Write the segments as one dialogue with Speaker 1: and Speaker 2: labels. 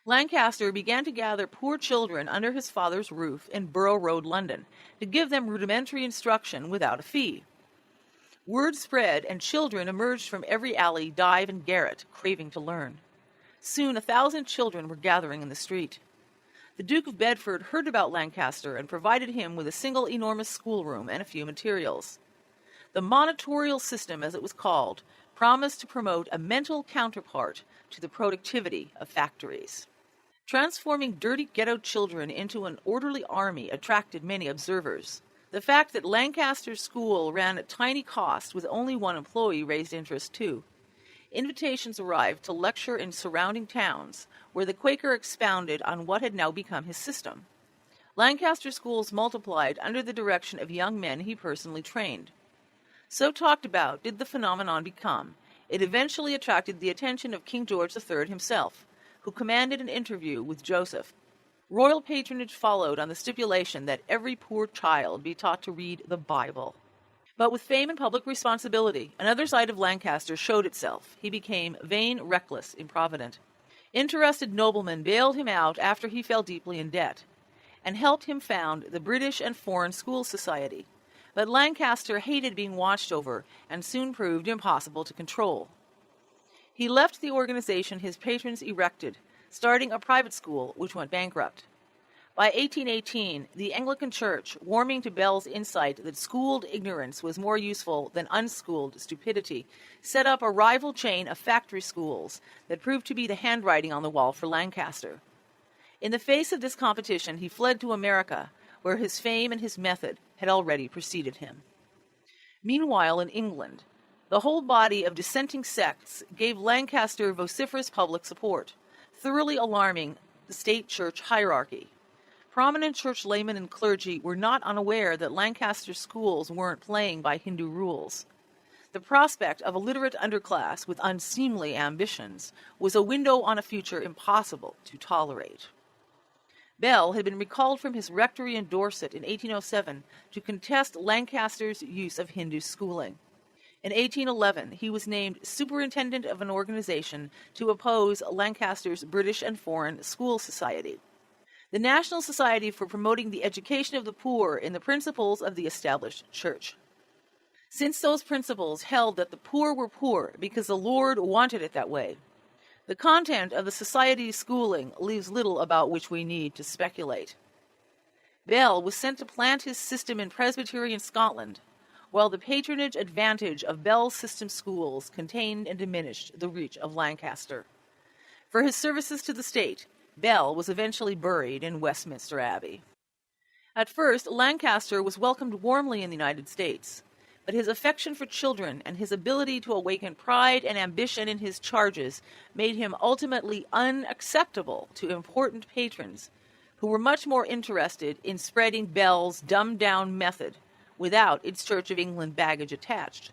Speaker 1: Lancaster began to gather poor children under his father's roof in Borough Road, London, to give them rudimentary instruction without a fee. Word spread, and children emerged from every alley, dive, and garret, craving to learn. Soon 1,000 children were gathering in the street. The Duke of Bedford heard about Lancaster and provided him with a single enormous schoolroom and a few materials. The monitorial system, as it was called, promised to promote a mental counterpart to the productivity of factories. Transforming dirty ghetto children into an orderly army attracted many observers. The fact that Lancaster's school ran at tiny cost with only one employee raised interest too. Invitations arrived to lecture in surrounding towns, where the Quaker expounded on what had now become his system. Lancaster schools multiplied under the direction of young men he personally trained. So talked about did the phenomenon become, it eventually attracted the attention of King George III himself, who commanded an interview with Joseph. Royal patronage followed on the stipulation that every poor child be taught to read the Bible. But with fame and public responsibility, another side of Lancaster showed itself. He became vain, reckless, improvident. Interested noblemen bailed him out after he fell deeply in debt, and helped him found the British and Foreign School Society. But Lancaster hated being watched over and soon proved impossible to control. He left the organization his patrons erected, starting a private school which went bankrupt. By 1818, the Anglican Church, warming to Bell's insight that schooled ignorance was more useful than unschooled stupidity, set up a rival chain of factory schools that proved to be the handwriting on the wall for Lancaster. In the face of this competition, he fled to America, where his fame and his method had already preceded him. Meanwhile, in England, the whole body of dissenting sects gave Lancaster vociferous public support, thoroughly alarming the state church hierarchy. Prominent church laymen and clergy were not unaware that Lancaster schools weren't playing by Hindu rules. The prospect of a literate underclass with unseemly ambitions was a window on a future impossible to tolerate. Bell had been recalled from his rectory in Dorset in 1807 to contest Lancaster's use of Hindu schooling. In 1811, he was named superintendent of an organization to oppose Lancaster's British and Foreign School Society, the National Society for Promoting the Education of the Poor in the Principles of the Established Church. Since those principles held that the poor were poor because the Lord wanted it that way, the content of the Society's schooling leaves little about which we need to speculate. Bell was sent to plant his system in Presbyterian Scotland, while the patronage advantage of Bell's system schools contained and diminished the reach of Lancaster. For his services to the state, Bell was eventually buried in Westminster Abbey. At first, Lancaster was welcomed warmly in the United States, but his affection for children and his ability to awaken pride and ambition in his charges made him ultimately unacceptable to important patrons who were much more interested in spreading Bell's dumbed-down method without its Church of England baggage attached.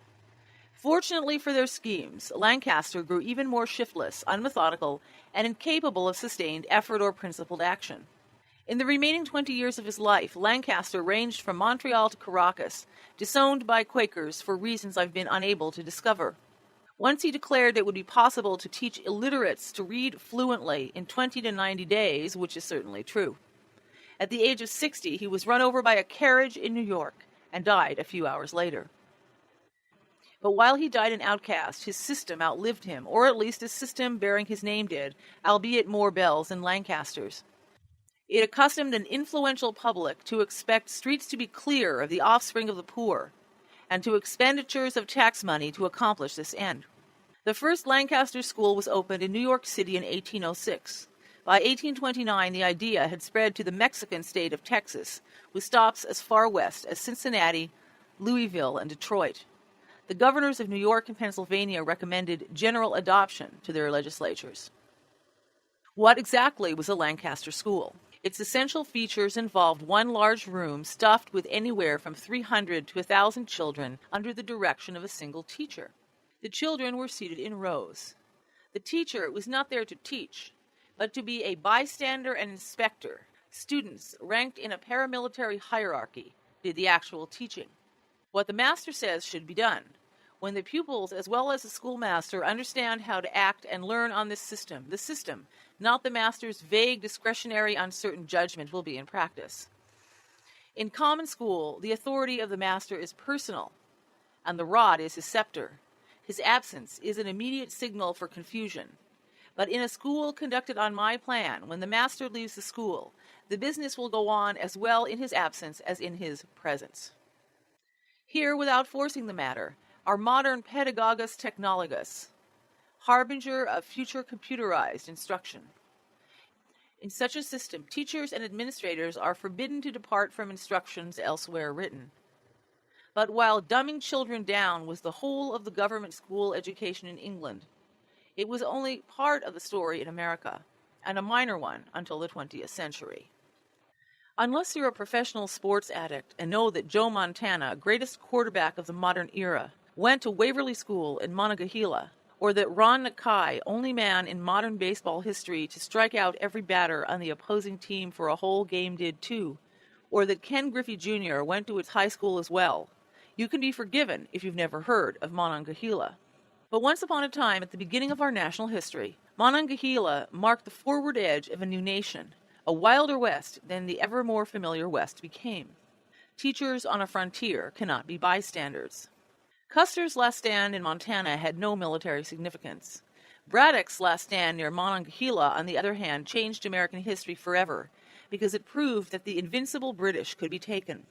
Speaker 1: Fortunately for their schemes, Lancaster grew even more shiftless, unmethodical, and incapable of sustained effort or principled action. In the remaining 20 years of his life, Lancaster ranged from Montreal to Caracas, disowned by Quakers for reasons I've been unable to discover. Once he declared it would be possible to teach illiterates to read fluently in 20 to 90 days, which is certainly true. At the age of 60, he was run over by a carriage in New York and died a few hours later. But while he died an outcast, his system outlived him, or at least his system bearing his name did, albeit more Bell's than Lancaster's. It accustomed an influential public to expect streets to be clear of the offspring of the poor, and to expenditures of tax money to accomplish this end. The first Lancaster school was opened in New York City in 1806. By 1829, the idea had spread to the Mexican state of Texas, with stops as far west as Cincinnati, Louisville, and Detroit. The governors of New York and Pennsylvania recommended general adoption to their legislatures. What exactly was a Lancaster school? Its essential features involved one large room stuffed with anywhere from 300 to 1,000 children under the direction of a single teacher. The children were seated in rows. The teacher was not there to teach, but to be a bystander and inspector. Students, ranked in a paramilitary hierarchy, did the actual teaching. What the master says should be done. When the pupils, as well as the schoolmaster, understand how to act and learn on the system, not the master's vague, discretionary, uncertain judgment, will be in practice. In common school, the authority of the master is personal, and the rod is his scepter. His absence is an immediate signal for confusion. But in a school conducted on my plan, when the master leaves the school, the business will go on as well in his absence as in his presence. Here, without forcing the matter, are modern pedagogus technologus, harbinger of future computerized instruction. In such a system, teachers and administrators are forbidden to depart from instructions elsewhere written. But while dumbing children down was the whole of the government school education in England, it was only part of the story in America, and a minor one until the 20th century. Unless you're a professional sports addict and know that Joe Montana, greatest quarterback of the modern era, went to Waverly School in Monongahela, or that Ron Nakai, only man in modern baseball history to strike out every batter on the opposing team for a whole game, did too, or that Ken Griffey Jr. went to its high school as well, you can be forgiven if you've never heard of Monongahela. But once upon a time, at the beginning of our national history, Monongahela marked the forward edge of a new nation, a wilder West than the ever more familiar West became. Teachers on a frontier cannot be bystanders. Custer's last stand in Montana had no military significance. Braddock's last stand near Monongahela, on the other hand, changed American history forever, because it proved that the invincible British could be taken.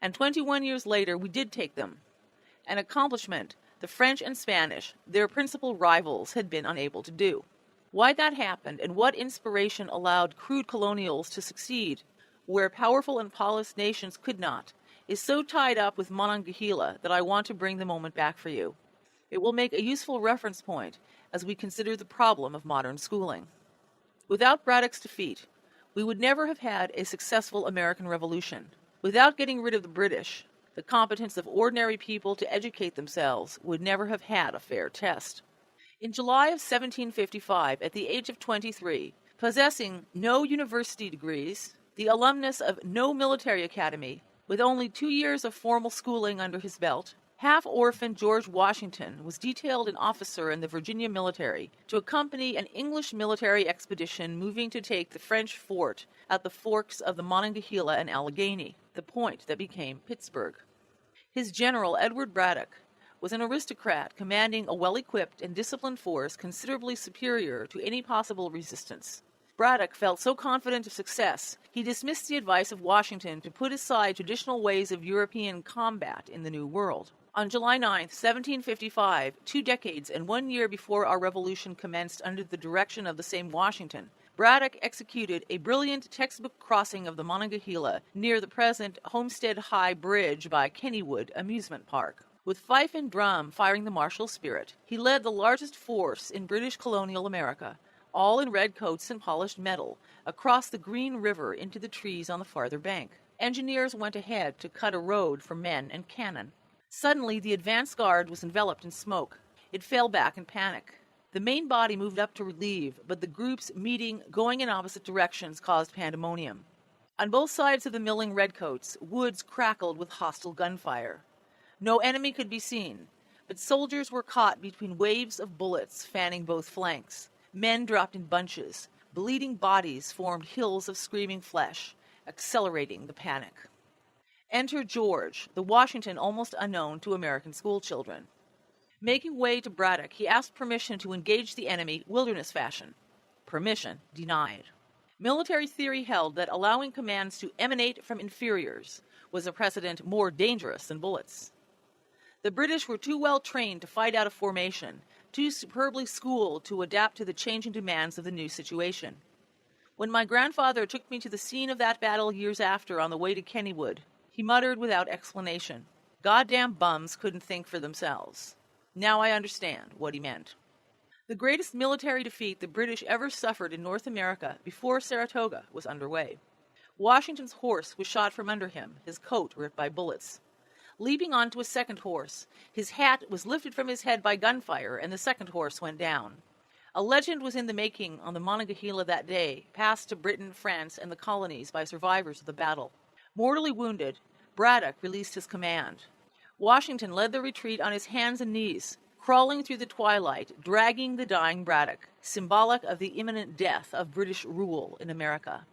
Speaker 1: And 21 years later, we did take them. An accomplishment the French and Spanish, their principal rivals, had been unable to do. Why that happened and what inspiration allowed crude colonials to succeed where powerful and polished nations could not is so tied up with Monongahela that I want to bring the moment back for you. It will make a useful reference point as we consider the problem of modern schooling. Without Braddock's defeat, we would never have had a successful American Revolution. Without getting rid of the British, the competence of ordinary people to educate themselves would never have had a fair test. In July of 1755, at the age of 23, possessing no university degrees, the alumnus of no military academy, with only 2 years of formal schooling under his belt, half-orphan George Wasington was detailed an officer in the Virginia military to accompany an English military expedition moving to take the French fort at the forks of the Monongahela and Allegheny, the point that became Pittsburgh. His general, Edward Braddock, was an aristocrat commanding a well-equipped and disciplined force considerably superior to any possible resistance. Braddock felt so confident of success, he dismissed the advice of Washington to put aside traditional ways of European combat in the New World. On July 9, 1755, 2 decades and 1 year before our revolution commenced under the direction of the same Washington, Braddock executed a brilliant textbook crossing of the Monongahela near the present Homestead High Bridge by Kennywood Amusement Park. With fife and drum firing the martial spirit, he led the largest force in British colonial America, all in red coats and polished metal, across the Green River into the trees on the farther bank. Engineers went ahead to cut a road for men and cannon. Suddenly, the advance guard was enveloped in smoke. It fell back in panic. The main body moved up to relieve, but the groups meeting, going in opposite directions, caused pandemonium. On both sides of the milling redcoats, woods crackled with hostile gunfire. No enemy could be seen, but soldiers were caught between waves of bullets fanning both flanks. Men dropped in bunches. Bleeding bodies formed hills of screaming flesh, accelerating the panic. Enter George, the Washington almost unknown to American schoolchildren. Making way to Braddock, he asked permission to engage the enemy wilderness fashion. Permission denied. Military theory held that allowing commands to emanate from inferiors was a precedent more dangerous than bullets. The British were too well trained to fight out of formation, too superbly schooled to adapt to the changing demands of the new situation. When my grandfather took me to the scene of that battle years after on the way to Kennywood, he muttered without explanation, "Goddamn bums couldn't think for themselves." Now I understand what he meant. The greatest military defeat the British ever suffered in North America before Saratoga was underway. Washington's horse was shot from under him, his coat ripped by bullets. Leaping onto a second horse, his hat was lifted from his head by gunfire, and the second horse went down. A legend was in the making on the Monongahela that day, passed to Britain, France, and the colonies by survivors of the battle. Mortally wounded, Braddock released his command. Washington led the retreat on his hands and knees, crawling through the twilight, dragging the dying Braddock, symbolic of the imminent death of British rule in America.